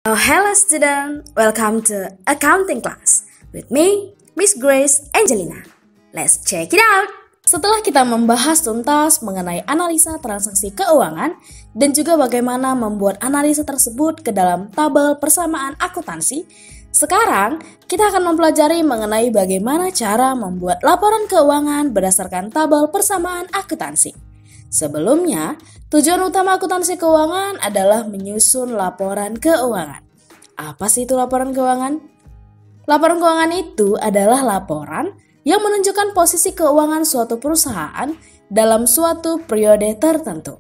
Hello student, welcome to accounting class with me, Miss Grace Angelina. Let's check it out. Setelah kita membahas tuntas mengenai analisa transaksi keuangan dan juga bagaimana membuat analisa tersebut ke dalam tabel persamaan akuntansi, sekarang kita akan mempelajari mengenai bagaimana cara membuat laporan keuangan berdasarkan tabel persamaan akuntansi. Sebelumnya, tujuan utama akuntansi keuangan adalah menyusun laporan keuangan. Apa sih itu laporan keuangan? Laporan keuangan itu adalah laporan yang menunjukkan posisi keuangan suatu perusahaan dalam suatu periode tertentu.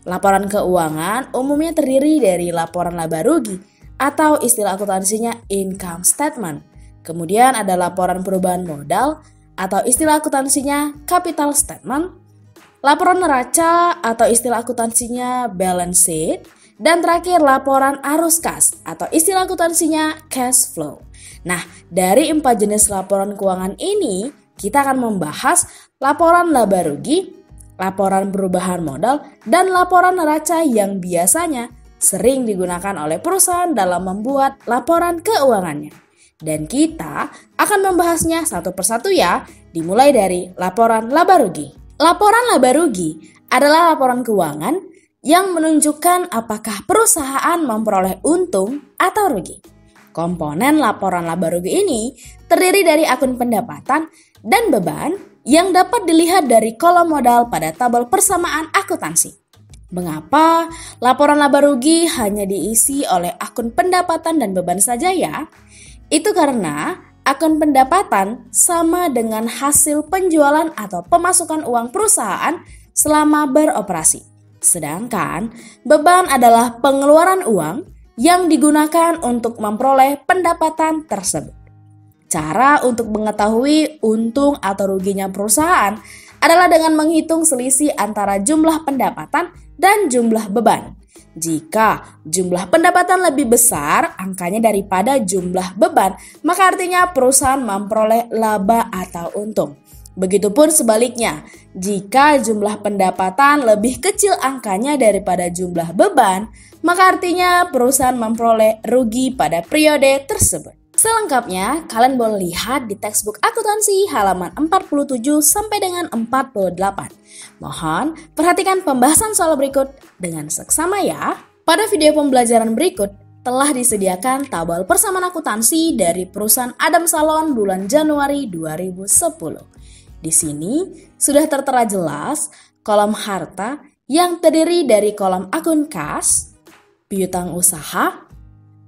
Laporan keuangan umumnya terdiri dari laporan laba rugi atau istilah akuntansinya income statement. Kemudian ada laporan perubahan modal atau istilah akuntansinya capital statement. Laporan neraca atau istilah akuntansinya balance sheet, dan terakhir laporan arus kas atau istilah akuntansinya cash flow. Nah, dari 4 jenis laporan keuangan ini, kita akan membahas laporan laba rugi, laporan perubahan modal, dan laporan neraca yang biasanya sering digunakan oleh perusahaan dalam membuat laporan keuangannya. Dan kita akan membahasnya satu persatu ya, dimulai dari laporan laba rugi. Laporan laba rugi adalah laporan keuangan yang menunjukkan apakah perusahaan memperoleh untung atau rugi. Komponen laporan laba rugi ini terdiri dari akun pendapatan dan beban yang dapat dilihat dari kolom modal pada tabel persamaan akuntansi. Mengapa laporan laba rugi hanya diisi oleh akun pendapatan dan beban saja ya? Itu karena akun pendapatan sama dengan hasil penjualan atau pemasukan uang perusahaan selama beroperasi. Sedangkan beban adalah pengeluaran uang yang digunakan untuk memperoleh pendapatan tersebut. Cara untuk mengetahui untung atau ruginya perusahaan adalah dengan menghitung selisih antara jumlah pendapatan dan jumlah beban. Jika jumlah pendapatan lebih besar angkanya daripada jumlah beban, maka artinya perusahaan memperoleh laba atau untung. Begitupun sebaliknya, jika jumlah pendapatan lebih kecil angkanya daripada jumlah beban, maka artinya perusahaan memperoleh rugi pada periode tersebut. Selengkapnya, kalian boleh lihat di textbook akuntansi halaman 47 sampai dengan 48. Mohon perhatikan pembahasan soal berikut dengan seksama ya. Pada video pembelajaran berikut telah disediakan tabel persamaan akuntansi dari perusahaan Adam Salon bulan Januari 2010. Di sini sudah tertera jelas kolom harta yang terdiri dari kolom akun kas, piutang usaha,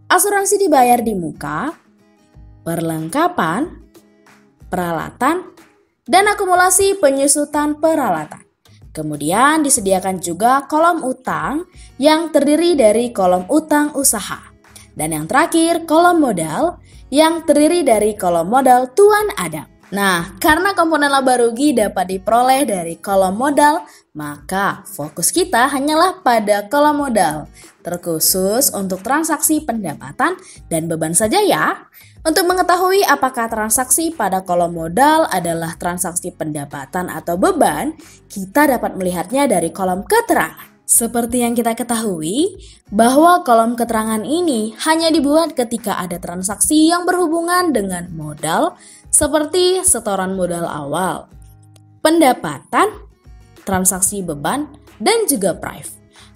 asuransi dibayar di muka, perlengkapan, peralatan, dan akumulasi penyusutan peralatan. Kemudian disediakan juga kolom utang yang terdiri dari kolom utang usaha. Dan yang terakhir kolom modal yang terdiri dari kolom modal Tuan Adam. Nah, karena komponen laba rugi dapat diperoleh dari kolom modal, maka fokus kita hanyalah pada kolom modal, terkhusus untuk transaksi pendapatan dan beban saja ya. Untuk mengetahui apakah transaksi pada kolom modal adalah transaksi pendapatan atau beban, kita dapat melihatnya dari kolom keterangan. Seperti yang kita ketahui, bahwa kolom keterangan ini hanya dibuat ketika ada transaksi yang berhubungan dengan modal, seperti setoran modal awal, pendapatan, transaksi beban, dan juga prive.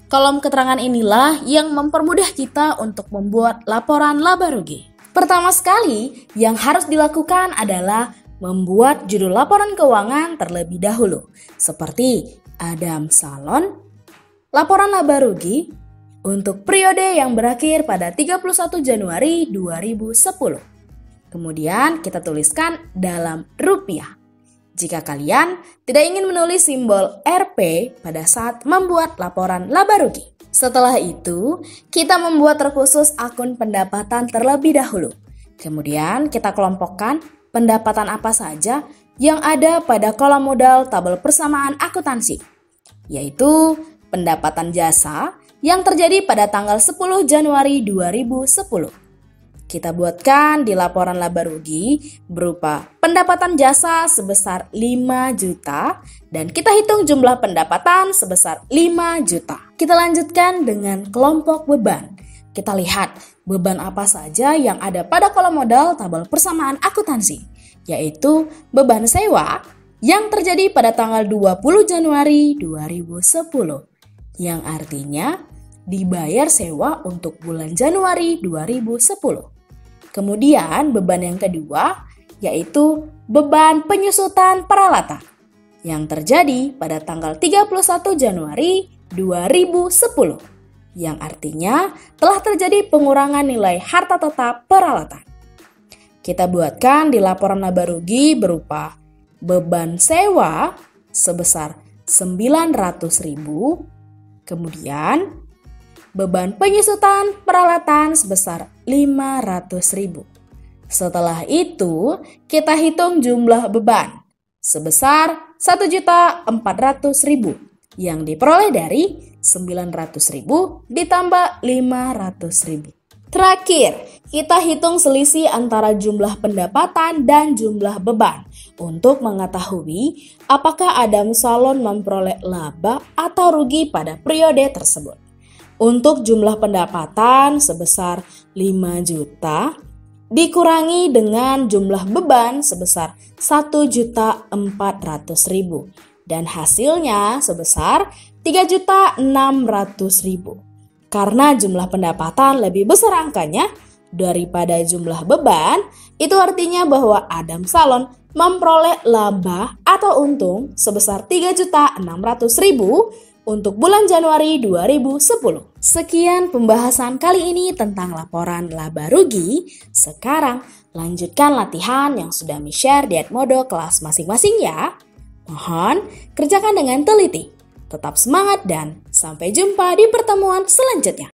Kolom keterangan inilah yang mempermudah kita untuk membuat laporan laba rugi. Pertama sekali, yang harus dilakukan adalah membuat judul laporan keuangan terlebih dahulu, seperti Adam Salon, laporan laba rugi untuk periode yang berakhir pada 31 Januari 2010. Kemudian kita tuliskan dalam rupiah. Jika kalian tidak ingin menulis simbol Rp pada saat membuat laporan laba rugi. Setelah itu, kita membuat terkhusus akun pendapatan terlebih dahulu. Kemudian kita kelompokkan pendapatan apa saja yang ada pada kolom modal tabel persamaan akuntansi, yaitu pendapatan jasa yang terjadi pada tanggal 10 Januari 2010. Kita buatkan di laporan laba rugi berupa pendapatan jasa sebesar 5 juta dan kita hitung jumlah pendapatan sebesar 5 juta. Kita lanjutkan dengan kelompok beban. Kita lihat beban apa saja yang ada pada kolom modal tabel persamaan akuntansi, yaitu beban sewa yang terjadi pada tanggal 20 Januari 2010, yang artinya dibayar sewa untuk bulan Januari 2010. Kemudian beban yang kedua yaitu beban penyusutan peralatan yang terjadi pada tanggal 31 Januari 2010, yang artinya telah terjadi pengurangan nilai harta tetap peralatan. Kita buatkan di laporan laba rugi berupa beban sewa sebesar 900.000, kemudian beban penyusutan peralatan sebesar 500.000. Setelah itu, kita hitung jumlah beban sebesar 1.400.000 yang diperoleh dari 900.000 ditambah 500.000. Terakhir, kita hitung selisih antara jumlah pendapatan dan jumlah beban untuk mengetahui apakah Adam Salon memperoleh laba atau rugi pada periode tersebut. Untuk jumlah pendapatan sebesar 5 juta dikurangi dengan jumlah beban sebesar 1.400.000 dan hasilnya sebesar 3.600.000. Karena jumlah pendapatan lebih besar angkanya daripada jumlah beban, itu artinya bahwa Adam Salon memperoleh laba atau untung sebesar 3.600.000 untuk bulan Januari 2010. Sekian pembahasan kali ini tentang laporan laba rugi. Sekarang lanjutkan latihan yang sudah di-share di Edmodo kelas masing-masing ya. Mohon kerjakan dengan teliti. Tetap semangat dan sampai jumpa di pertemuan selanjutnya.